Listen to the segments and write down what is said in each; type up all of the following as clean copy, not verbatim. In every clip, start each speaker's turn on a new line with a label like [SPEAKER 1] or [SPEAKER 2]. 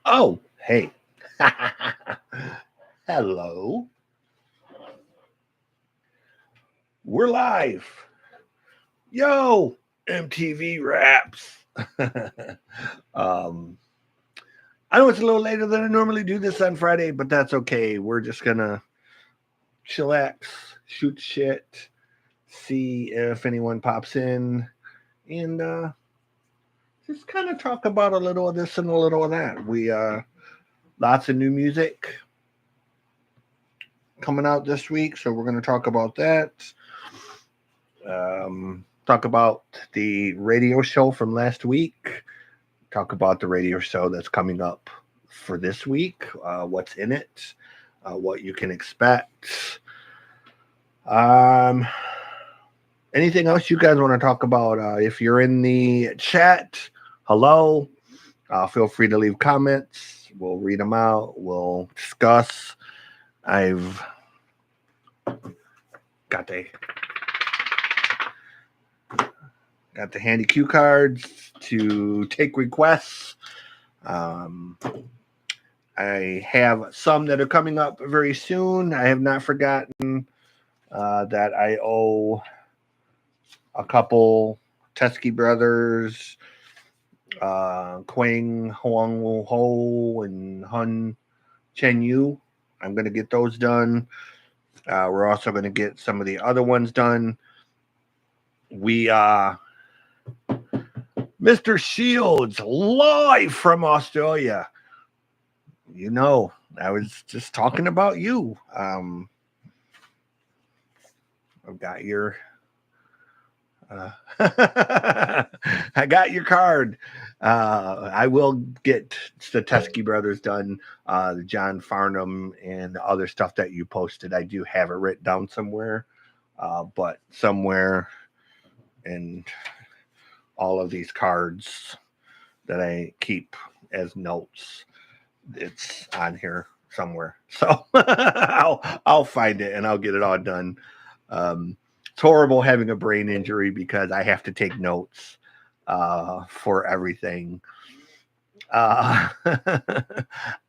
[SPEAKER 1] Oh, hey. Hello. We're live. Yo, MTV Raps. um, I know it's a little later than I normally do this on Friday, but that's okay. We're just gonna chillax, shoot shit, see if anyone pops in, and just kind of talk about a little of this and a little of that. We lots of new music coming out this week, so we're gonna talk about that. Talk about the radio show from last week. Talk about the radio show that's coming up for this week. What's in it? What you can expect. Um, Anything else you guys want to talk about? If you're in the chat, hello. Feel free to leave comments. We'll read them out. We'll discuss. I've got the handy cue cards to take requests. I have some that are coming up very soon. I have not forgotten that I owe a couple Teskey brothers, Quang Huang Ho and Hun Chen Yu. I'm going to get those done. We're also going to get some of the other ones done. We Mr. Shields, live from Australia. You know, I was just talking about you. I've got your I got your card. I will get the Teskey brothers done, the John Farnham and the other stuff that you posted. I do have it written down somewhere, but somewhere in all of these cards that I keep as notes, it's on here somewhere. So I'll find it and I'll get it all done. It's horrible having a brain injury because I have to take notes for everything. I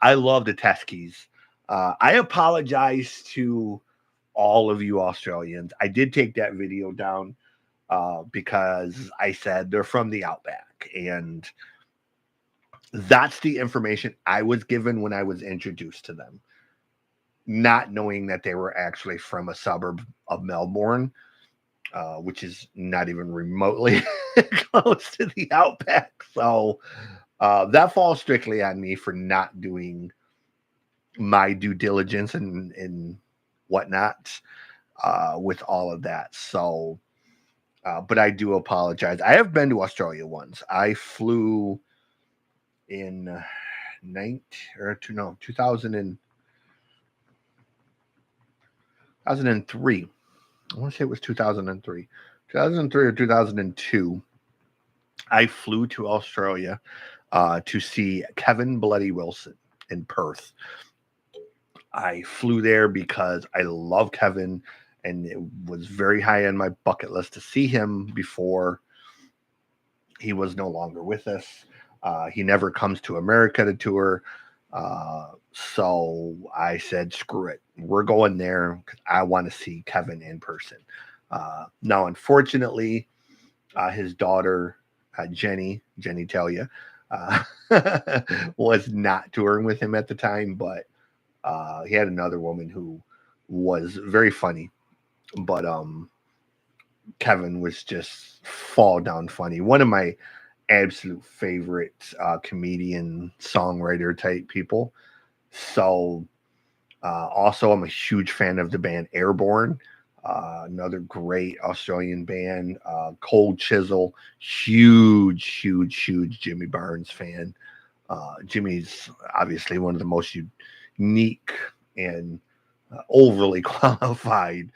[SPEAKER 1] love the Teskies. I apologize to all of you Australians. I did take that video down because I said they're from the Outback, and that's the information I was given when I was introduced to them, not knowing that they were actually from a suburb of Melbourne, which is not even remotely close to the Outback. So that falls strictly on me for not doing my due diligence and whatnot with all of that. So, but I do apologize. I have been to Australia once. I flew in 2003. I want to say it was 2003. 2003 or 2002. I flew to Australia to see Kevin Bloody Wilson in Perth. I flew there because I love Kevin, and it was very high on my bucket list to see him before he was no longer with us. He never comes to America to tour. So I said, screw it. We're going there because I want to see Kevin in person. Now, unfortunately, his daughter, Jenny Talia, was not touring with him at the time, but he had another woman who was very funny. But Kevin was just fall down funny. One of my absolute favorite comedian songwriter type people. So also I'm a huge fan of the band Airborne, another great Australian band. Cold Chisel, huge Jimmy Barnes fan. Jimmy's obviously one of the most unique and overly qualified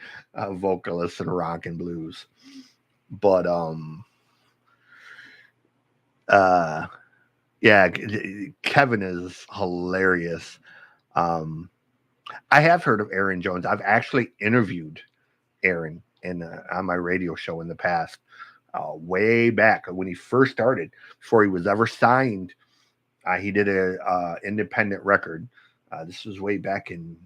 [SPEAKER 1] vocalists in rock and blues. But yeah, Kevin is hilarious. I have heard of Aaron Jones. I've actually interviewed Aaron on my radio show in the past, way back when he first started, before he was ever signed He did a independent record. This was way back in,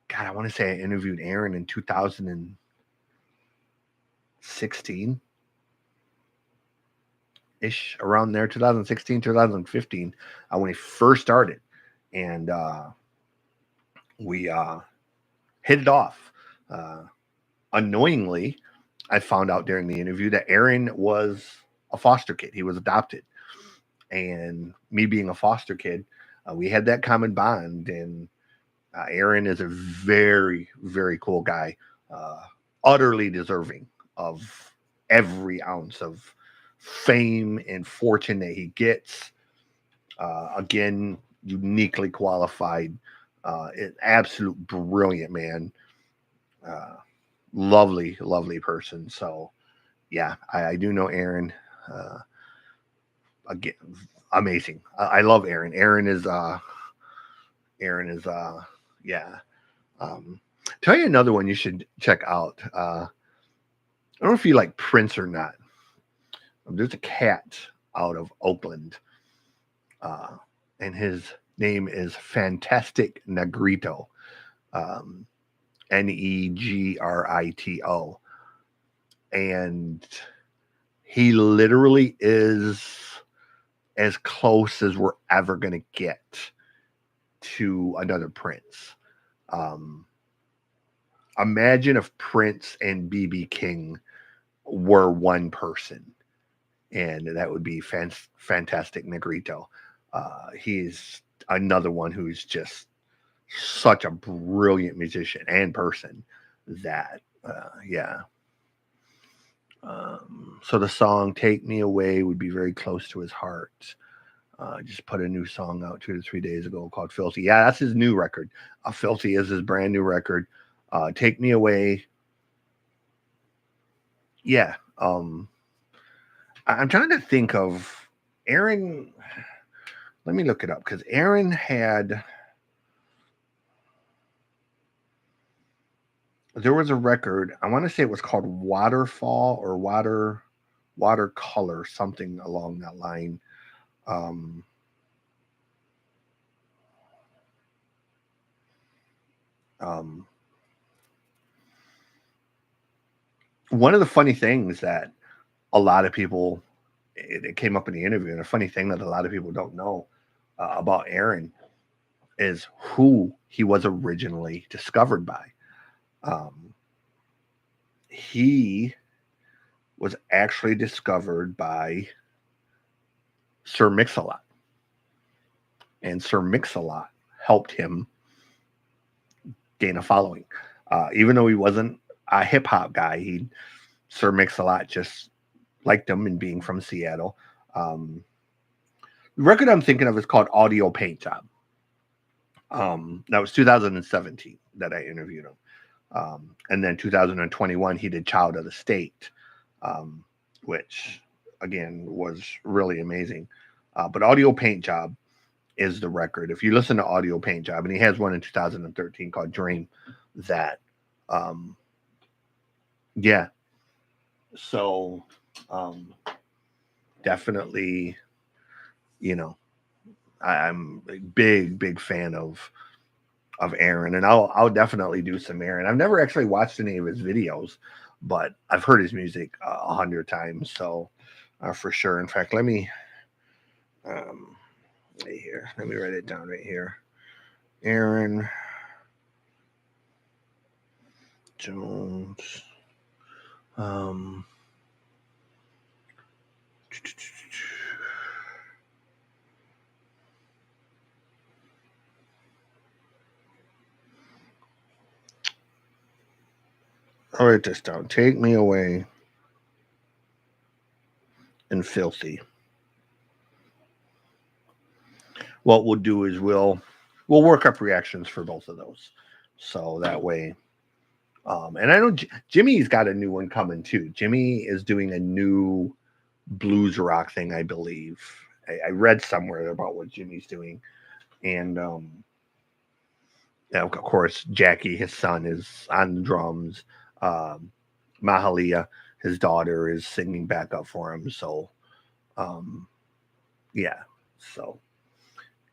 [SPEAKER 1] God, I want to say I interviewed Aaron in 2016 ish, around there, 2016, 2015, when he first started. And we hit it off. Annoyingly, I found out during the interview that Aaron was a foster kid. He was adopted. And me being a foster kid, we had that common bond. And Aaron is a very, very cool guy, utterly deserving of every ounce of fame and fortune that he gets. Again, uniquely qualified, an absolute brilliant man, lovely, lovely person. So, yeah, I do know Aaron. Again, amazing. I love Aaron. Aaron is yeah. Tell you another one you should check out. I don't know if you like Prince or not. There's a cat out of Oakland, and his name is Fantastic Negrito, Negrito, and he literally is as close as we're ever going to get to another Prince. Imagine if Prince and BB King were one person, and that would be Fantastic Negrito. He's another one who's just such a brilliant musician and person that, yeah. So the song "Take Me Away" would be very close to his heart. Just put a new song out 2 to 3 days ago called "Filthy." Yeah, that's his new record. "Filthy" is his brand new record. "Take Me Away." Yeah. I'm trying to think of Aaron. Let me look it up, because Aaron had. There was a record. I want to say it was called "Waterfall" or "Watercolor," something along that line. One of the funny things that a lot of people, it came up in the interview, and a funny thing that a lot of people don't know about Aaron is who he was originally discovered by. He was actually discovered by Sir Mix-a-Lot, and Sir Mix-a-Lot helped him gain a following. Even though he wasn't a hip hop guy, Sir Mix-a-Lot just liked him, and being from Seattle. The record I'm thinking of is called "Audio Paint Job." That was 2017 that I interviewed him. And then 2021, he did "Child of the State," which, again, was really amazing. But "Audio Paint Job" is the record. If you listen to "Audio Paint Job," and he has one in 2013 called "Dream," that, yeah. So, definitely, I'm a big fan of Aaron, and I'll definitely do some Aaron. I've never actually watched any of his videos, but I've heard his music 100 times, so for sure. In fact, let me right here. Let me write it down right here. Aaron Jones. I'll write this down. "Take Me Away" and "Filthy." What we'll do is we'll work up reactions for both of those, so that way. And I know Jimmy's got a new one coming too. Jimmy is doing a new blues rock thing, I believe. I read somewhere about what Jimmy's doing, and of course, Jackie, his son, is on the drums. Mahalia, his daughter, is singing backup for him. So, yeah. So,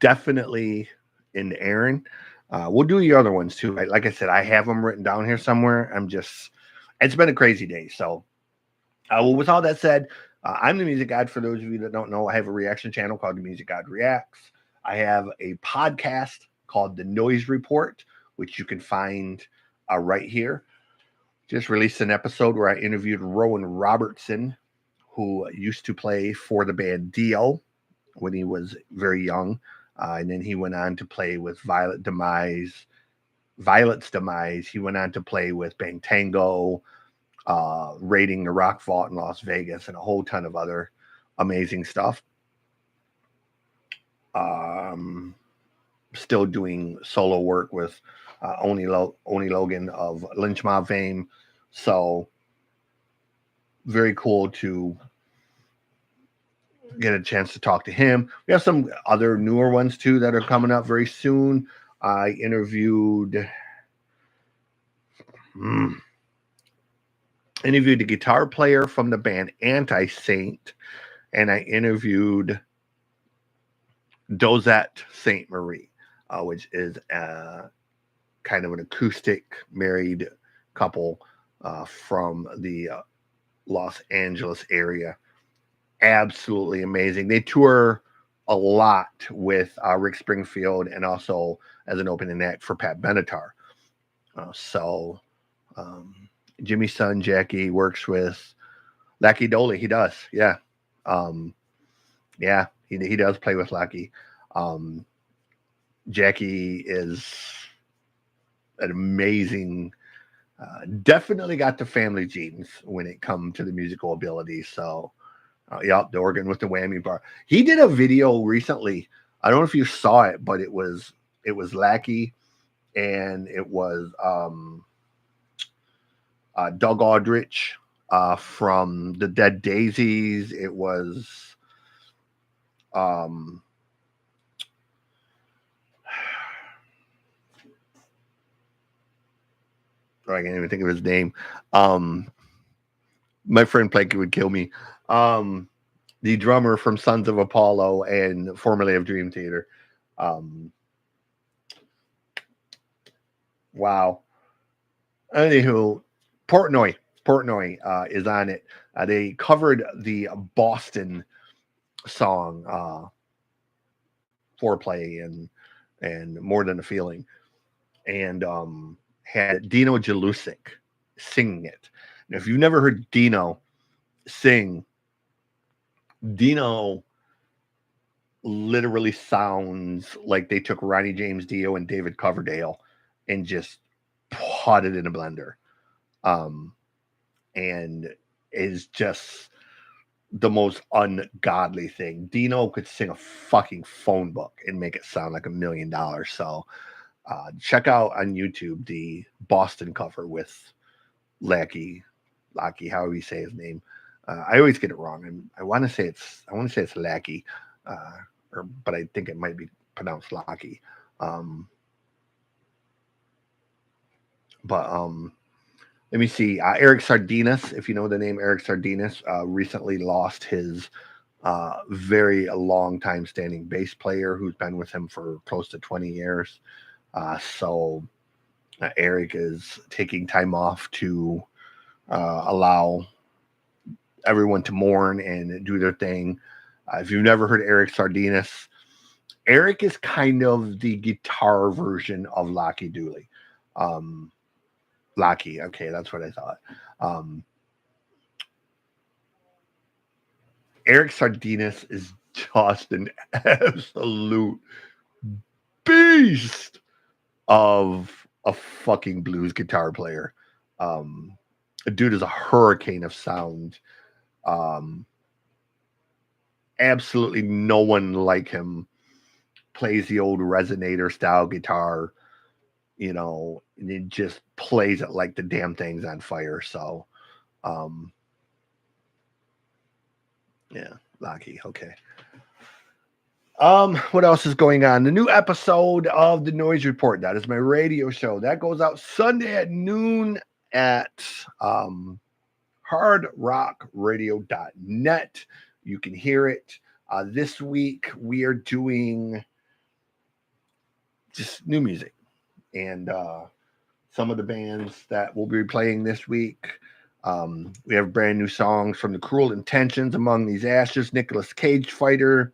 [SPEAKER 1] definitely in Aaron. We'll do your other ones too. Like I said, I have them written down here somewhere. It's been a crazy day. So, well, with all that said, I'm the Music God. For those of you that don't know, I have a reaction channel called The Music God Reacts. I have a podcast called The Noise Report, which you can find right here. Just released an episode where I interviewed Rowan Robertson, who used to play for the band Dio when he was very young. And then he went on to play with Violet's Demise. He went on to play with Bang Tango, Raiding the Rock Vault in Las Vegas, and a whole ton of other amazing stuff. Still doing solo work with Oni Logan of Lynch Mob fame. So very cool to get a chance to talk to him. We have some other newer ones too that are coming up very soon. I interviewed the guitar player from the band Anti-Saint, and I interviewed Dosette Saint Marie, which is kind of an acoustic married couple from the Los Angeles area. Absolutely amazing. They tour a lot with Rick Springfield and also as an opening act for Pat Benatar. Jimmy's son Jackie works with Lackey Doley. He does, yeah. He does play with Lackey. Jackie is an amazing, definitely got the family genes when it comes to the musical ability. So, the organ with the whammy bar. He did a video recently. I don't know if you saw it, but it was Lackey, and it was Doug Aldrich from the Dead Daisies. It was I can't even think of his name. My friend Planky would kill me. The drummer from Sons of Apollo and formerly of Dream Theater. Wow. Anywho, Portnoy is on it. They covered the Boston song Foreplay and More Than a Feeling, and had Dino Jalusic singing it. Now, if you've never heard Dino sing, Dino literally sounds like they took Ronnie James Dio and David Coverdale and just potted in a blender. And is just the most ungodly thing. Dino could sing a fucking phone book and make it sound like $1 million. So check out on YouTube the Boston cover with Lackey, however you say his name. I always get it wrong. I want to say it's Lackey, but I think it might be pronounced Lackey. Let me see. Eric Sardinas, if you know the name Eric Sardinas, recently lost his very long time standing bass player who's been with him for close to 20 years. So Eric is taking time off to allow everyone to mourn and do their thing. If you've never heard Eric Sardinas, Eric is kind of the guitar version of Lucky Dooley. Lucky, okay, that's what I thought. Eric Sardinas is just an absolute beast of a fucking blues guitar player. The dude is a hurricane of sound. Absolutely no one like him. Plays the old resonator style guitar, and it just plays it like the damn thing's on fire. So, yeah, Lucky. Okay. What else is going on? The new episode of The Noise Report. That is my radio show. That goes out Sunday at noon at hardrockradio.net. You can hear it. This week we are doing just new music. And some of the bands that we'll be playing this week, we have brand new songs from The Cruel Intentions, Among These Ashes, Nicolas Cage Fighter,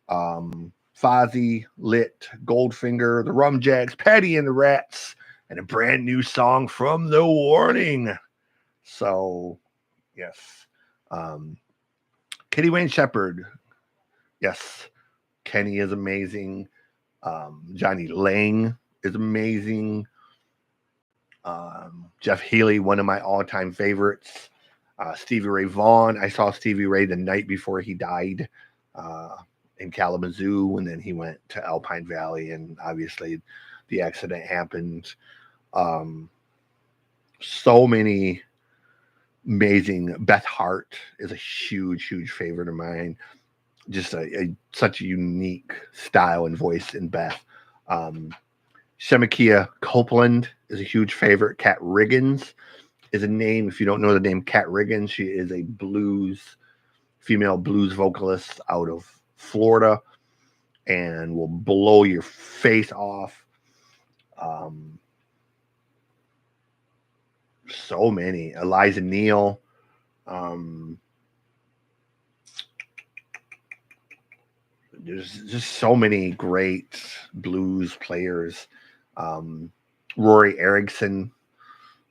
[SPEAKER 1] Fozzy, Lit, Goldfinger, The Rumjacks, Patty and the Rats, and a brand new song from The Warning. So, yes. Kitty Wayne Shepherd. Yes. Kenny is amazing. Johnny Lang is amazing. Jeff Healey, one of my all-time favorites. Stevie Ray Vaughan. I saw Stevie Ray the night before he died in Kalamazoo, and then he went to Alpine Valley, and obviously the accident happened. So many amazing. Beth Hart is a huge, huge favorite of mine. Just such a unique style and voice in Beth. Shemakia Copeland is a huge favorite. Kat Riggins is a name. If you don't know the name Kat Riggins, she is a female blues vocalist out of Florida and will blow your face off. So many. Eliza Neal. There's just so many great blues players. Rory Erickson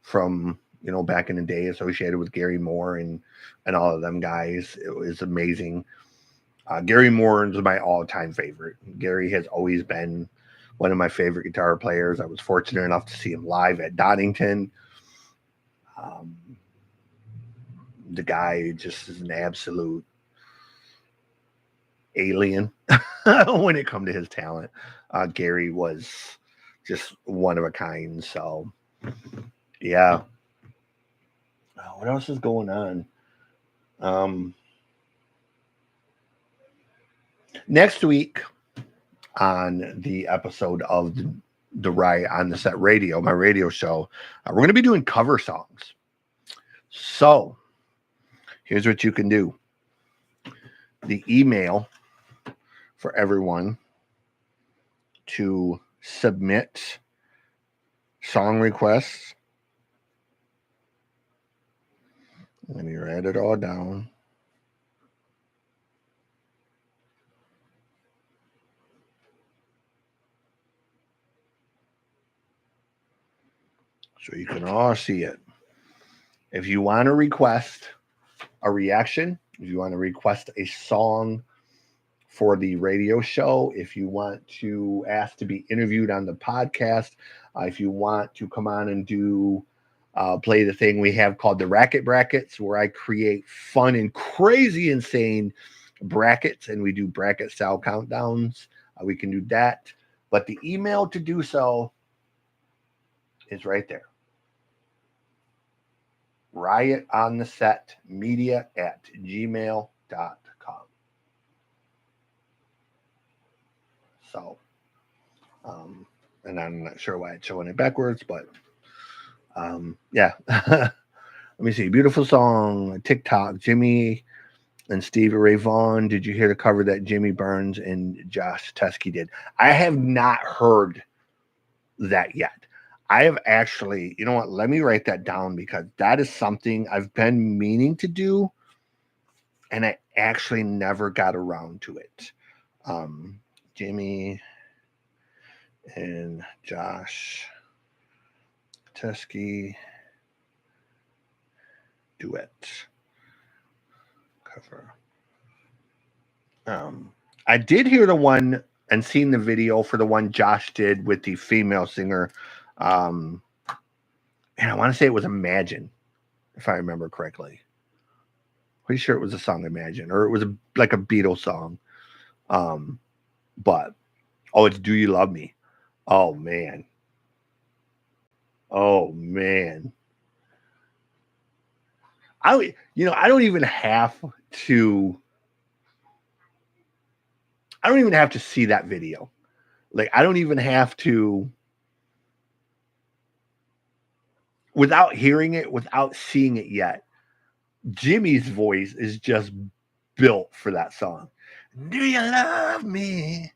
[SPEAKER 1] from, back in the day, associated with Gary Moore and all of them guys. It was amazing. Gary Moore is my all-time favorite. Gary has always been one of my favorite guitar players. I was fortunate enough to see him live at Donington. The guy just is an absolute alien when it comes to his talent. Gary was just one of a kind. So, yeah. What else is going on? Next week on the episode of the Riot on the Set Radio, my radio show, we're going to be doing cover songs. So, here's what you can do. The email for everyone to submit song requests. Let me write it all down. So you can all see it. If you want to request a reaction, if you want to request a song for the radio show, if you want to ask to be interviewed on the podcast, if you want to come on and play the thing we have called the Racket Brackets, where I create fun and crazy insane brackets, and we do bracket style countdowns, we can do that. But the email to do so is right there. riotonthesetmedia@gmail.com. So, and I'm not sure why it's showing it backwards, but yeah. Let me see. Beautiful song, TikTok, Jimmy and Stevie Ray Vaughan. Did you hear the cover that Jimmy Burns and Josh Teskey did? I have not heard that yet. I have actually, you know what? Let me write that down, because that is something I've been meaning to do, and I actually never got around to it. Jimmy and Josh Teskey duet cover. I did hear the one and seen the video for the one Josh did with the female singer. And I want to say it was Imagine, if I remember correctly. Pretty sure it was the song Imagine, or it was like a Beatles song. But it's Do You Love Me? Oh man. I don't even have to see that video. Like, I don't even have to, without hearing it, without seeing it yet. Jimmy's voice is just built for that song. Do you love me?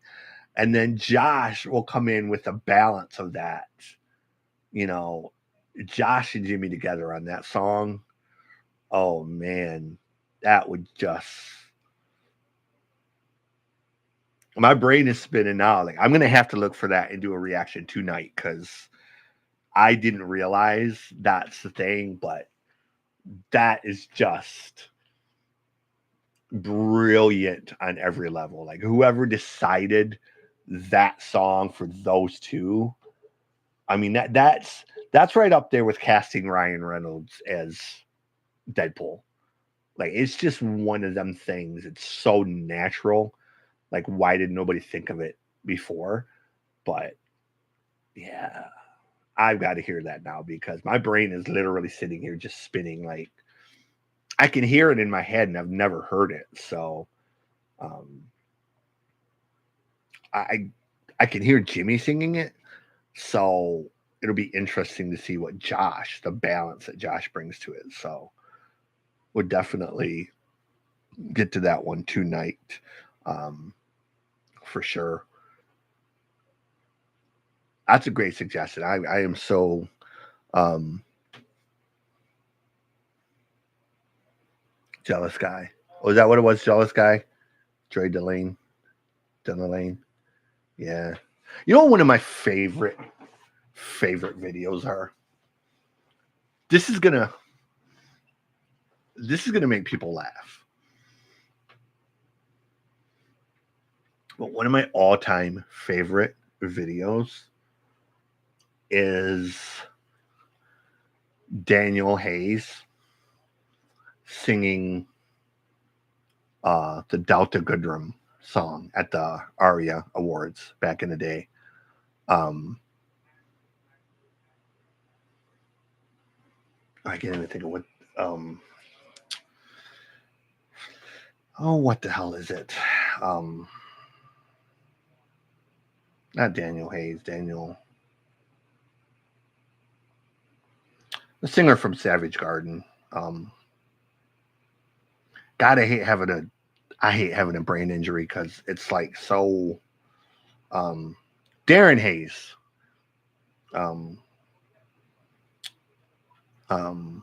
[SPEAKER 1] And then Josh will come in with a balance of that. You know, Josh and Jimmy together on that song. Oh man, that would just, my brain is spinning now. Like I'm gonna have to look for that and do a reaction tonight because I didn't realize that's the thing, but that is just brilliant on every level. Like whoever decided that song for those two, I mean that's right up there with casting Ryan Reynolds as Deadpool. Like it's just one of them things. It's so natural. Like why did nobody think of it before? But yeah, I've got to hear that now because my brain is literally sitting here just spinning. Like I can hear it in my head and I've never heard it. So um, I I can hear Jimmy singing it. So it'll be interesting to see what the balance that Josh brings to it. So we'll definitely get to that one tonight, um, for sure. That's a great suggestion. I am so um, jealous guy. Was that what it was? Jealous guy? Dre Delane? Delane? Yeah. You know what one of my favorite videos are? This is gonna make people laugh. But one of my all-time favorite videos is Daniel Hayes singing the Delta Goodrum song at the ARIA Awards back in the day. I can't even think of what. Um, what the hell is it? Not Daniel Hayes. The singer from Savage Garden. God, I hate having a brain injury because it's like so. Darren Hayes. Um, um,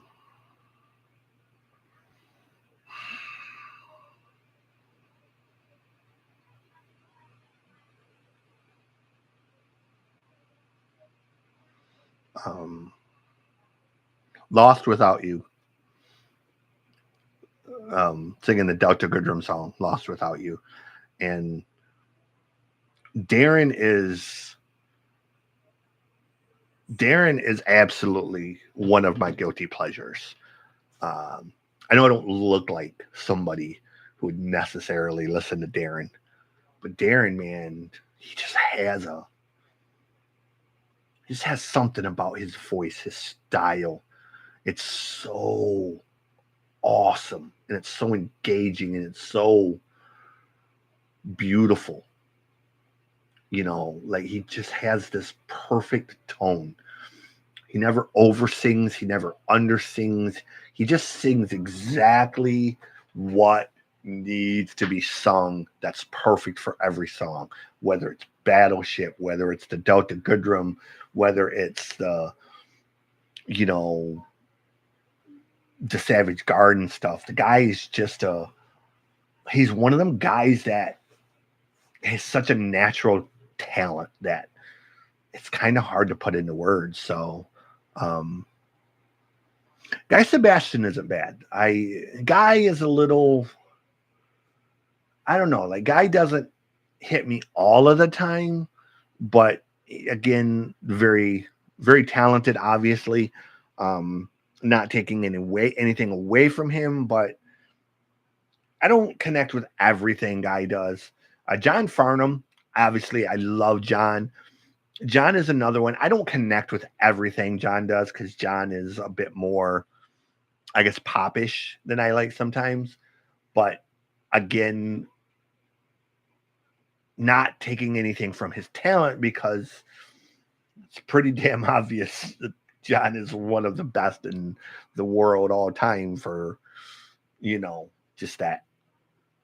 [SPEAKER 1] um, Lost Without You. Singing the Delta Goodrum song, Lost Without You. And Darren is absolutely one of my guilty pleasures. I know I don't look like somebody who would necessarily listen to Darren, but Darren, man, he just has something about his voice, his style. It's so awesome and it's so engaging and it's so beautiful. You know, like he just has this perfect tone. He never oversins, he never undersings. He just sings exactly what needs to be sung. That's perfect for every song, whether it's Battleship, whether it's the Delta Goodrum, whether it's you know, the Savage Garden stuff. The guy is just he's one of them guys that has such a natural talent that it's kind of hard to put into words. So, um, Guy Sebastian isn't bad. Guy is a little, I don't know, like Guy doesn't hit me all of the time, but again, very, very talented, obviously. Not taking anything away from him, but I don't connect with everything Guy does. John Farnham, obviously, I love John. John is another one. I don't connect with everything John does because John is a bit more, I guess, popish than I like sometimes. But again, not taking anything from his talent because it's pretty damn obvious that John is one of the best in the world all time for, just that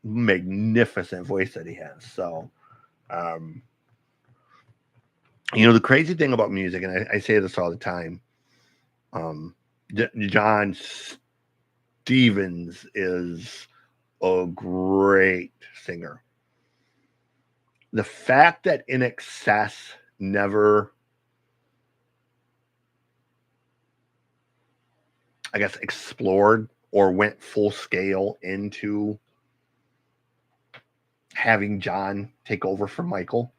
[SPEAKER 1] magnificent voice that he has. So, um, The crazy thing about music, and I say this all the time, John Stevens is a great singer. The fact that In Excess never, I guess, explored or went full scale into having John take over for Michael,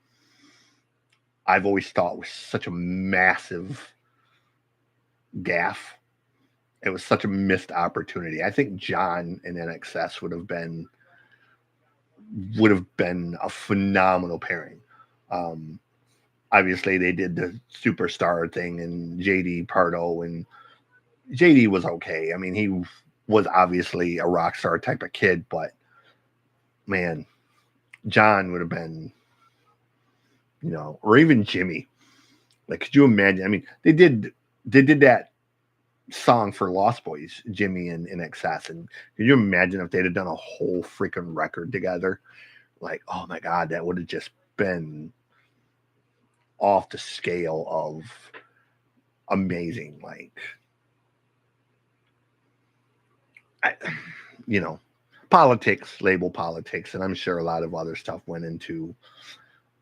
[SPEAKER 1] I've always thought was such a massive gaffe. It was such a missed opportunity. I think John and NXS would have been a phenomenal pairing. Um, Obviously, they did the superstar thing and JD Pardo, and JD was okay. I mean, he was obviously a rock star type of kid, but man, John would have been, or even Jimmy. Like, could you imagine? I mean, they did that song for Lost Boys, Jimmy and In Excess, and could you imagine if they'd have done a whole freaking record together? Like, oh my god, that would have just been off the scale of amazing. Like, I, you know, politics, label politics, and I'm sure a lot of other stuff went into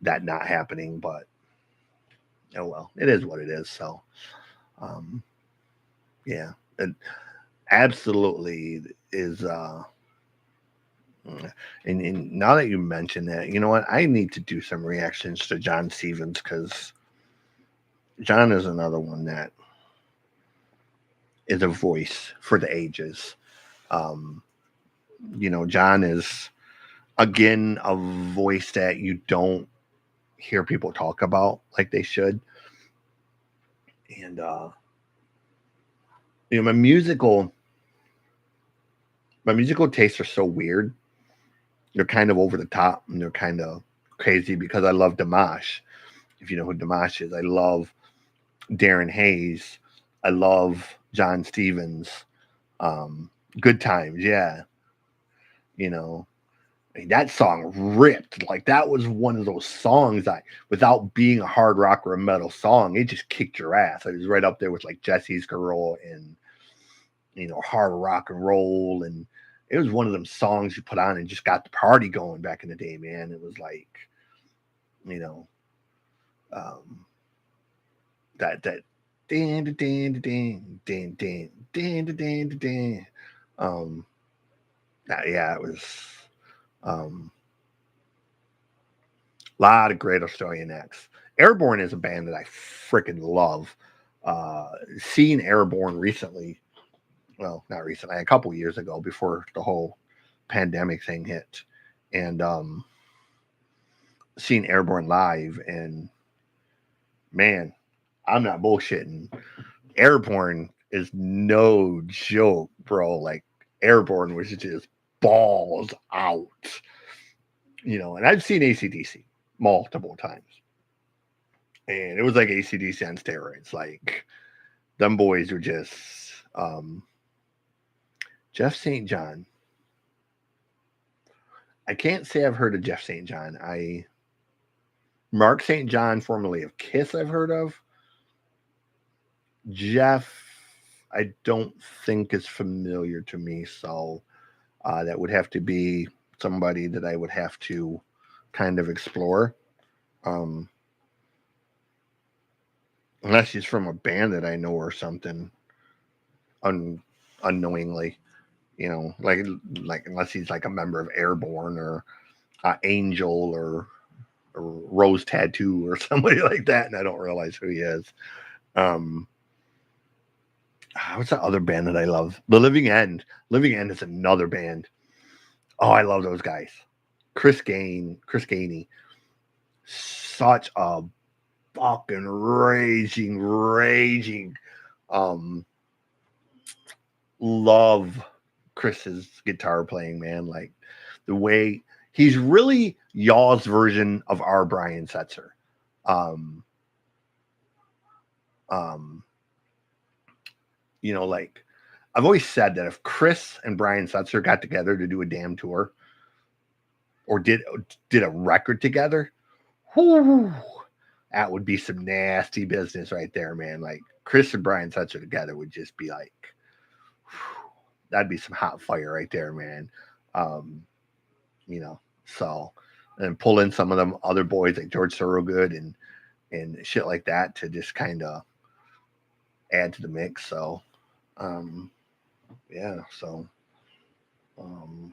[SPEAKER 1] that not happening, but oh well, it is what it is. So, um, yeah, it absolutely is. And now that you mention that, you know what? I need to do some reactions to John Stevens because John is another one that is a voice for the ages. Um, John is again a voice that you don't hear people talk about like they should. And my musical tastes are so weird. They're kind of over the top and they're kind of crazy because I love Dimash. If you know who Dimash is, I love Darren Hayes. I love John Stevens. Good Times, yeah. That song ripped. Like, that was one of those songs that, without being a hard rock or a metal song, it just kicked your ass. It was right up there with like Jesse's Girl and hard rock and roll, and it was one of them songs you put on and just got the party going back in the day, man. It was like, you know, um, that dan dan dan dan dan dan dan dan. Um, yeah, it was a lot of great Australian acts. Airborne is a band that I freaking love. Seeing Airborne recently, well, not recently, a couple years ago before the whole pandemic thing hit, and seeing Airborne live, and man, I'm not bullshitting. Airborne is no joke, bro. Like, Airborne was just balls out, and I've seen ACDC multiple times. And it was like ACDC on steroids. Like, them boys were just Jeff St. John. I can't say I've heard of Jeff St. John. Mark St. John, formerly of Kiss, I've heard of. Jeff, I don't think is familiar to me, so that would have to be somebody that I would have to kind of explore. Unless he's from a band that I know or something, unknowingly, like unless he's like a member of Airborne or Angel or Rose Tattoo or somebody like that, and I don't realize who he is. What's that other band that I love? The Living End. Living End is another band. Oh, I love those guys. Chris Gainey. Such a fucking raging. Love Chris's guitar playing, man. Like, the way he's really y'all's version of our Brian Setzer. Like, I've always said that if Chris and Brian Setzer got together to do a damn tour or did a record together, whoo, that would be some nasty business right there, man. Like Chris and Brian Setzer together would just be like, whew, that'd be some hot fire right there, man. Um, you know, so and pull in some of them other boys like George Thorogood and shit like that to just kind of add to the mix. So, um, yeah, so, um,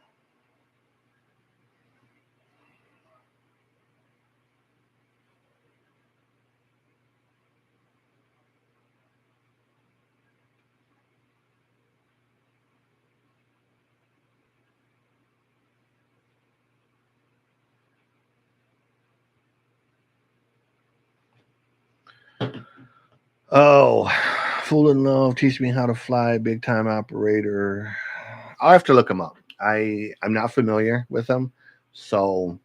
[SPEAKER 1] oh, Fool in Love, Teach Me How to Fly, Big Time Operator. I'll have to look them up. I'm not familiar with them, so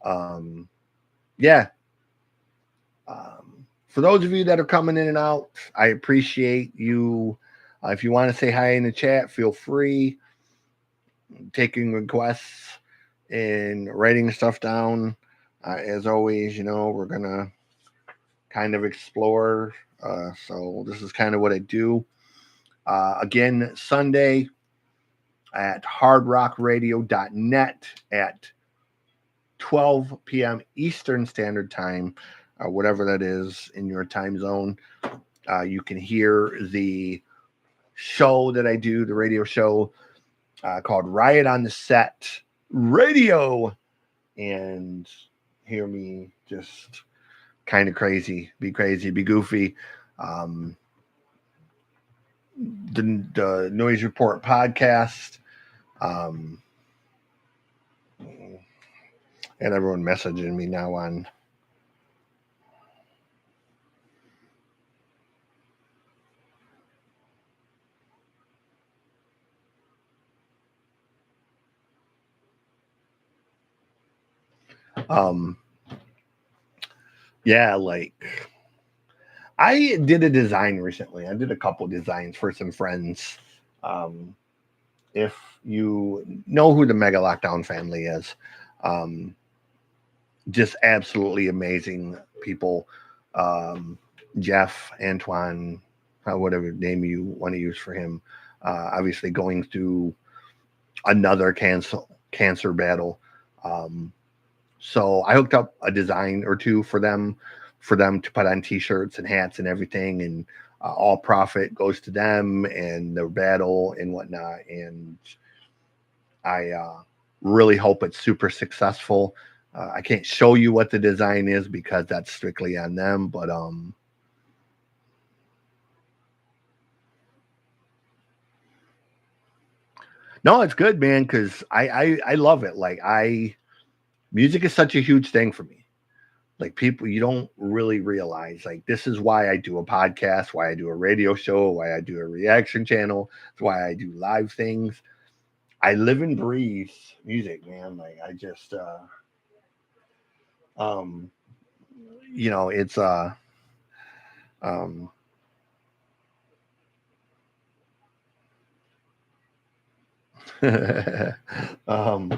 [SPEAKER 1] um, yeah. For those of you that are coming in and out, I appreciate you. If you want to say hi in the chat, feel free. Taking requests and writing stuff down. As always, we're gonna kind of explore. So this is kind of what I do. Again, Sunday at hardrockradio.net at 12 p.m. Eastern Standard Time, whatever that is in your time zone. You can hear the show that I do, the radio show called Riot on the Set Radio, and hear me just kind of crazy, be goofy. The Noise Report podcast, and everyone messaging me now on yeah, like I did a design recently. I did a couple designs for some friends. If you know who the Mega Lockdown family is, just absolutely amazing people. Jeff, Antoine, whatever name you want to use for him, obviously going through another cancer battle. So I hooked up a design or two for them to put on T-shirts and hats and everything, and all profit goes to them and their battle and whatnot. And I really hope it's super successful. I can't show you what the design is because that's strictly on them, but no, it's good, man, because I love it. Like music is such a huge thing for me. Like people, you don't really realize. Like this is why I do a podcast, why I do a radio show, why I do a reaction channel, it's why I do live things. I live and breathe music, man. Like I just, um, it's um, um,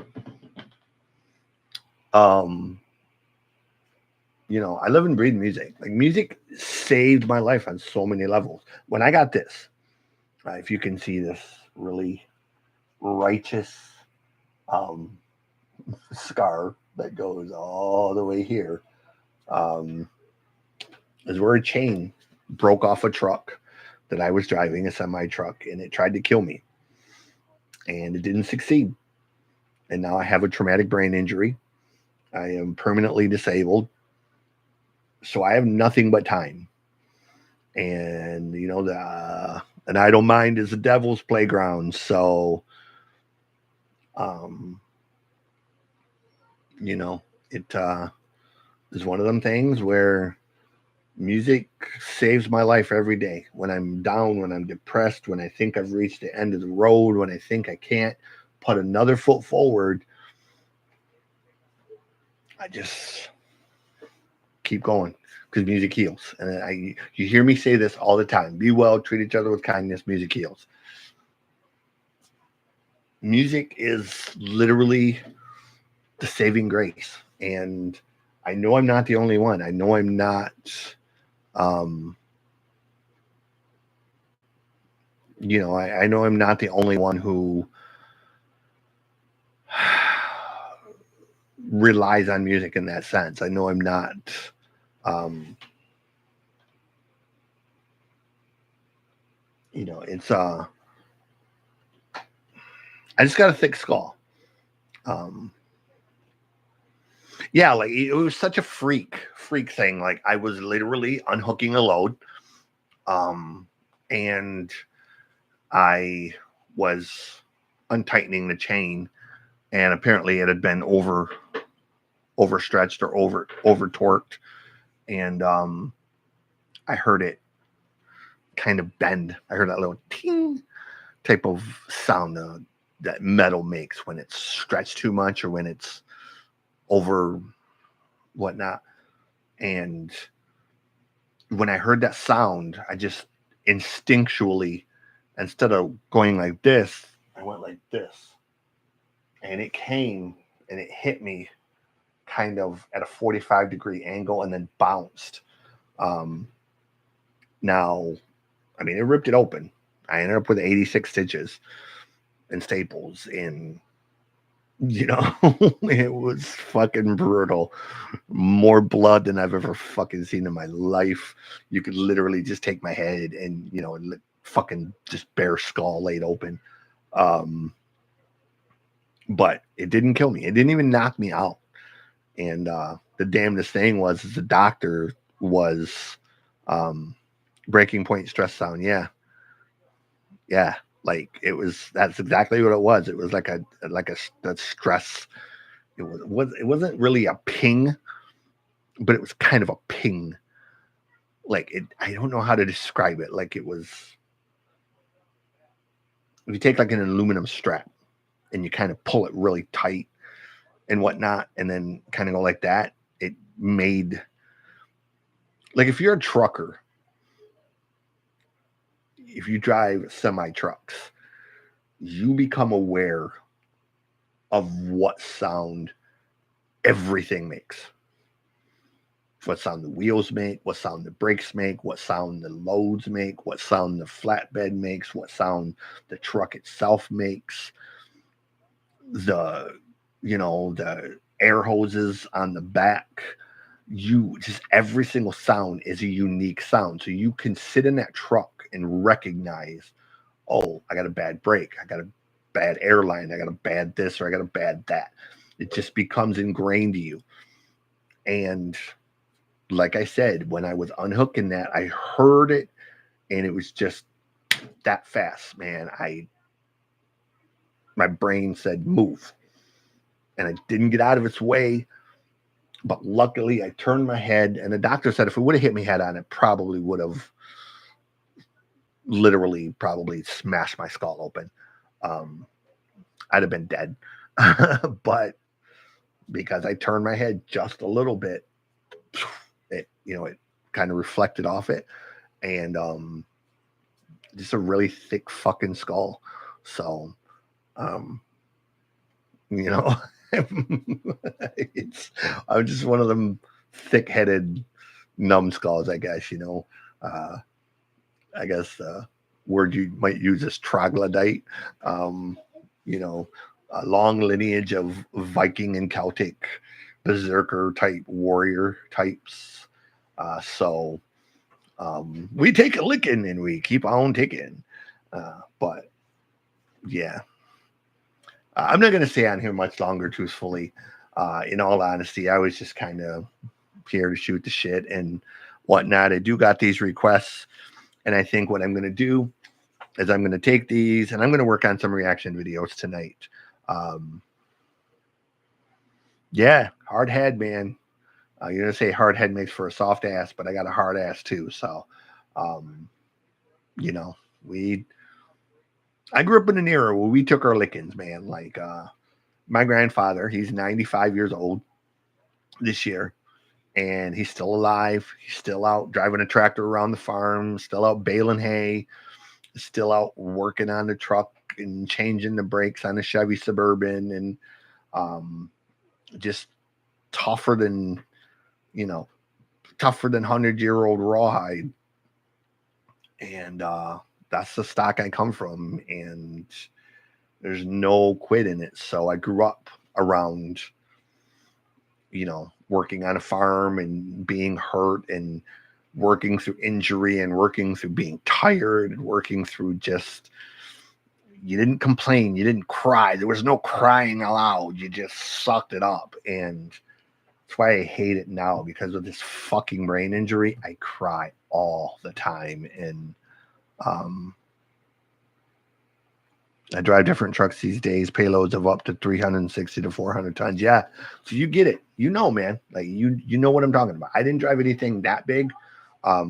[SPEAKER 1] um, I live and breathe music. Like music saved my life on so many levels. When I got this, if you can see this really righteous um, scar that goes all the way here, is where a chain broke off a truck that I was driving, a semi truck, and it tried to kill me. And it didn't succeed. And now I have a traumatic brain injury. I am permanently disabled. So I have nothing but time. And, an idle mind is the devil's playground. So, um, it is one of them things where music saves my life every day. When I'm down, when I'm depressed, when I think I've reached the end of the road, when I think I can't put another foot forward, I just keep going because music heals. And you hear me say this all the time: be well, treat each other with kindness. Music heals. Music is literally the saving grace, and I know I'm not the only one. I know I'm not, um, I know I'm not the only one who relies on music in that sense. I know I'm not, um, it's, I just got a thick skull. Um, yeah, like it was such a freak thing. Like I was literally unhooking a load, um, and I was untightening the chain, and apparently it had been overstretched or over torqued, and I heard it kind of bend. I heard that little ting type of sound that metal makes when it's stretched too much or when it's over whatnot. And when I heard that sound, I just instinctually, instead of going like this, I went like this. And it came and it hit me kind of at a 45-degree angle and then bounced. Um, now, I mean, it ripped it open. I ended up with 86 stitches and staples in, it was fucking brutal. More blood than I've ever fucking seen in my life. You could literally just take my head and, fucking just bare skull laid open. But it didn't kill me. It didn't even knock me out. And the damnedest thing was the doctor was breaking point stress sound. Yeah. Like that's exactly what it was. It was like a stress. It wasn't really a ping, but it was kind of a ping. Like I don't know how to describe it. Like it was, if you take like an aluminum strap and you kind of pull it really tight and whatnot, and then kind of go like that, it made, like if you're a trucker, if you drive semi trucks, you become aware of what sound everything makes. What sound the wheels make, what sound the brakes make, what sound the loads make, what sound the flatbed makes, what sound the truck itself makes. The air hoses on the back, just every single sound is a unique sound. So you can sit in that truck and recognize, oh, I got a bad brake, I got a bad airline, I got a bad this, or I got a bad that. It just becomes ingrained to you. And like I said, when I was unhooking that, I heard it, and it was just that fast, man. My brain said move, and I didn't get out of its way. But luckily, I turned my head, and the doctor said if it would have hit me head on, it probably would have literally probably smashed my skull open. I'd have been dead. But because I turned my head just a little bit, it kind of reflected off it, and just a really thick fucking skull. So, it's I'm just one of them thick-headed numbskulls, I guess. I guess the word you might use is troglodyte. A long lineage of Viking and Celtic berserker type warrior types. So we take a licking and we keep on ticking. But yeah, I'm not going to stay on here much longer, truthfully. In all honesty, I was just kind of here to shoot the shit and whatnot. I do got these requests, and I think what I'm going to do is I'm going to take these and I'm going to work on some reaction videos tonight. Yeah, hard head, man. You're going to say hard head makes for a soft ass, but I got a hard ass too. So, I grew up in an era where we took our lickings, man. Like, my grandfather, he's 95 years old this year, and he's still alive. He's still out driving a tractor around the farm, still out baling hay, still out working on the truck and changing the brakes on the Chevy Suburban, and just tougher than tougher than 100-year-old rawhide. And that's the stock I come from. And there's no quit in it. So I grew up around, working on a farm and being hurt and working through injury and working through being tired and working through just, you didn't complain, you didn't cry. There was no crying aloud. You just sucked it up. And that's why I hate it now, because of this fucking brain injury. I cry all the time. And I drive different trucks these days, payloads of up to 360 to 400 tons. Yeah. So you get it. Man. Like you know what I'm talking about. I didn't drive anything that big. I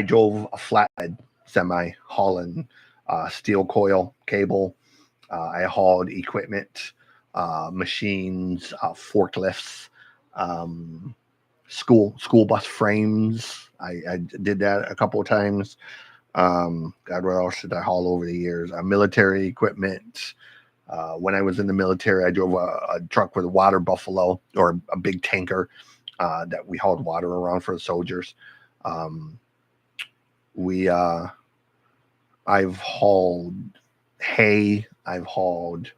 [SPEAKER 1] drove a flatbed semi hauling steel coil cable. I hauled equipment, machines, forklifts, school bus frames. I did that a couple of times. God, what else did I haul over the years? Military equipment. When I was in the military, I drove a truck with a water buffalo, or a big tanker that we hauled water around for the soldiers. I've hauled hay. I've hauled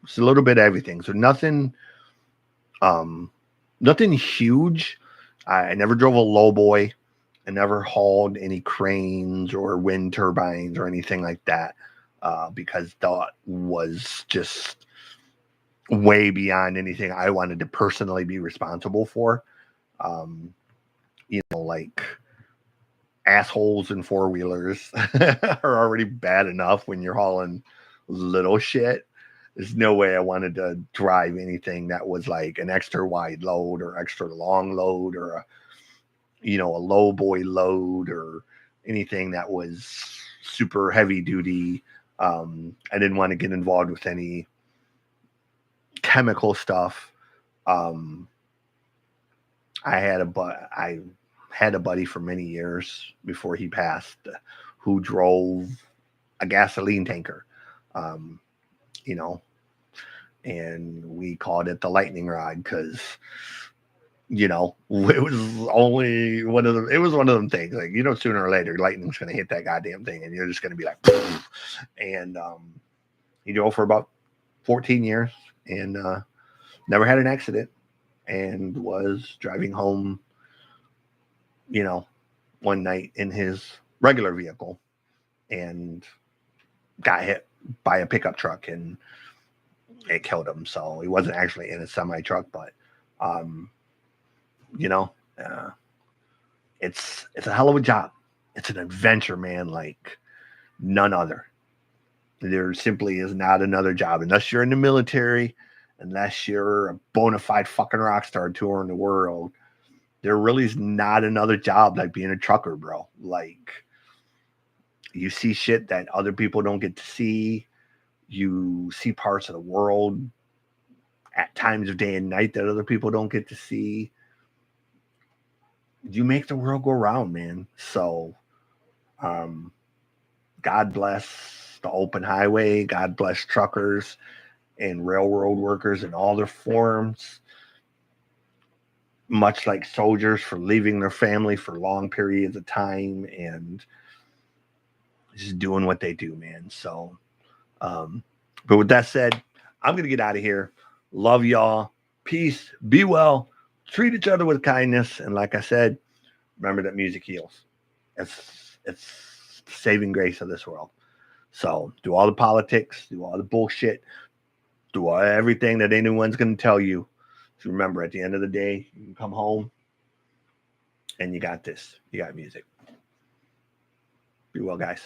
[SPEAKER 1] it's a little bit of everything. So nothing huge. I never drove a lowboy. I never hauled any cranes or wind turbines or anything like that, because that was just way beyond anything I wanted to personally be responsible for. Like assholes and four-wheelers are already bad enough when you're hauling little shit. There's no way I wanted to drive anything that was like an extra wide load or extra long load, or a low boy load, or anything that was super heavy duty. I didn't want to get involved with any chemical stuff. I had a buddy for many years before he passed who drove a gasoline tanker, and we called it the lightning rod because, it was only one of them things, like, sooner or later, lightning's going to hit that goddamn thing and you're just going to be like, poof. And he drove for about 14 years and never had an accident, and was driving home, one night in his regular vehicle and got hit by a pickup truck and it killed him. So he wasn't actually in a semi truck, but it's a hell of a job. It's an adventure, man, like none other. There simply is not another job, unless you're in the military, unless you're a bona fide fucking rock star touring the world. There really is not another job like being a trucker, bro. Like, you see shit that other people don't get to see. You see parts of the world at times of day and night that other people don't get to see. You make the world go round, man. So, God bless the open highway. God bless truckers and railroad workers in all their forms. Much like soldiers, for leaving their family for long periods of time and just doing what they do, man. So, but with that said, I'm going to get out of here. Love y'all. Peace. Be well. Treat each other with kindness. And like I said, remember that music heals. It's the saving grace of this world. So do all the politics, do all the bullshit, do everything that anyone's going to tell you. So remember, at the end of the day, you can come home and you got this. You got music. Be well, guys.